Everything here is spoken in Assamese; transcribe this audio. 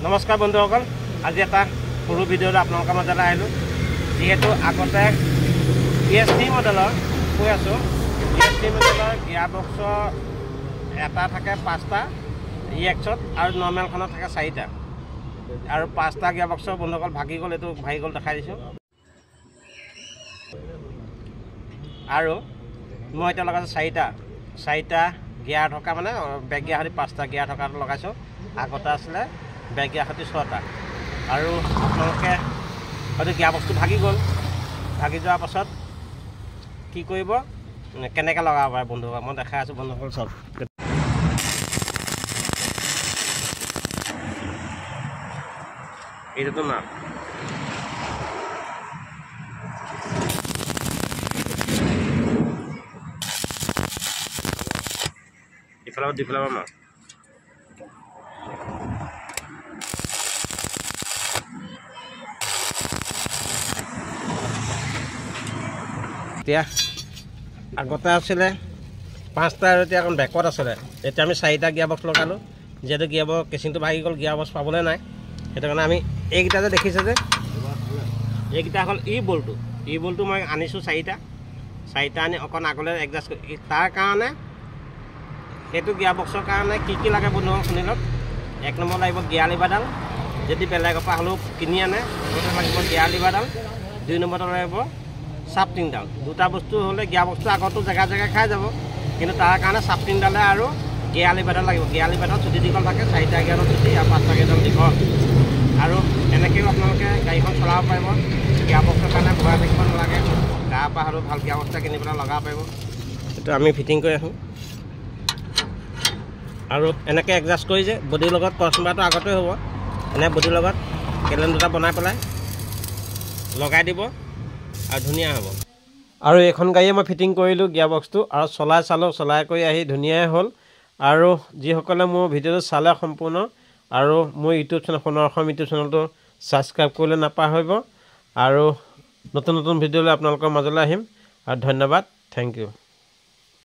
নমস্কাৰ বন্ধুসকল, আজি এটা সৰু ভিডিঅ'ত আপোনালোকৰ মাজলৈ আহিলোঁ। যিহেতু আগতে EST মডেলৰ কৈ আছোঁ, EST মডেলৰ গিয়াৰ বক্স এটা থাকে 5টা EX-ত আৰু নৰ্মেলখনত থাকে 4টা, আৰু 5টা গিয়াৰ বক্সৰ বন্ধুসকল ভাগি গ'ল। এইটো ভাগি গ'ল দেখাই দিছোঁ। আৰু মই এতিয়া লগাইছোঁ 4টা গিয়াৰ থকা, মানে বেক গিয়াৰ সৈতে 5টা গিয়াৰ থকাটো লগাইছোঁ। আগতে আছিলে বেক গিয়াৰ সৈতে 6টা। আৰু আপোনালোকে হয়তো গিয়াৰ বক্সটো ভাগি গ'ল। ভাগি যোৱাৰ পাছত কি কৰিব, কেনেকৈ লগাব পাৰে বন্ধুসকল মই দেখাই আছোঁ। বন্ধুসকল চব এইটোতো না ইফালৰ দুফালৰ পৰা এতিয়া আগতে আছিলে 5টা আৰু এতিয়া এখন বেকত আছিলে। এতিয়া আমি 4টা গিয়াৰ বক্স লগালোঁ। যিহেতু গিয়াৰ বক্স কেচিংটো ভাগি গ'ল, গিয়াৰ বক্স পাবলৈ নাই। সেইটো কাৰণে আমি এইকেইটা যে দেখিছে যে এইকেইটা হ'ল ই বলটো মই আনিছোঁ 4টা আনি অকণ আগলৈ এডজাষ্ট কৰি। তাৰ কাৰণে সেইটো গিয়াৰ বক্সৰ কাৰণে কি লাগে বন্ধুসকল শুনি লওক। 1 নম্বৰ লাগিব গিয়াৰ লিভাৰডাল, যদি বেলেগৰ পৰা হ'লেও কিনি আনে সেইটো লাগিব গিয়াৰ লিভাৰডাল। 2 নম্বৰটো লাগিব চাপটিংডাল। দুটা বস্তু হ'লে গিয়াৰ বক্সটো আগতো জেগা খাই যাব, কিন্তু তাৰ কাৰণে চাপটিংডালে আৰু গিয়াৰ লিভাৰডাল লাগিব। গিয়াৰ লিভাৰডাল চুটি দীঘল থাকে, 4টা গিয়াৰৰ চুটি আৰু 5টা গিয়াৰৰ দীঘল। আৰু এনেকৈও আপোনালোকে গাড়ীখন চলাব পাৰিব। গিয়াৰ বক্সৰ কাৰণে ভৰাই থাকিব নালাগে, গাৰ পৰা হ'লেও ভাল গিয়াৰ বক্স কিনি পেলাই লগাব পাৰিব। সেইটো আমি ফিটিং কৰি আহোঁ। আৰু এনেকৈ এডজাষ্ট কৰি যে বডিৰ লগত ক্ৰছবাৰটো আগতে হ'ব, এনে বডিৰ লগত কেলেন দুটা বনাই পেলাই লগাই দিব আৰু ধুনীয়া হ'ব। আৰু এইখন গাড়ীয়ে মই ফিটিং কৰিলোঁ গিয়াৰ বক্সটো, আৰু চলাই কৰি আহি ধুনীয়াই হ'ল। আৰু যিসকলে মোৰ ভিডিঅ'টো চালে সম্পূৰ্ণ, আৰু মোৰ ইউটিউব চেনেল সোণৰ অসম ইউটিউব চেনেলটো ছাবস্ক্ৰাইব কৰিবলৈ নাপাহৰিব। আৰু নতুন ভিডিঅ'লৈ আপোনালোকৰ মাজলৈ আহিম। আৰু ধন্যবাদ, থেংক ইউ।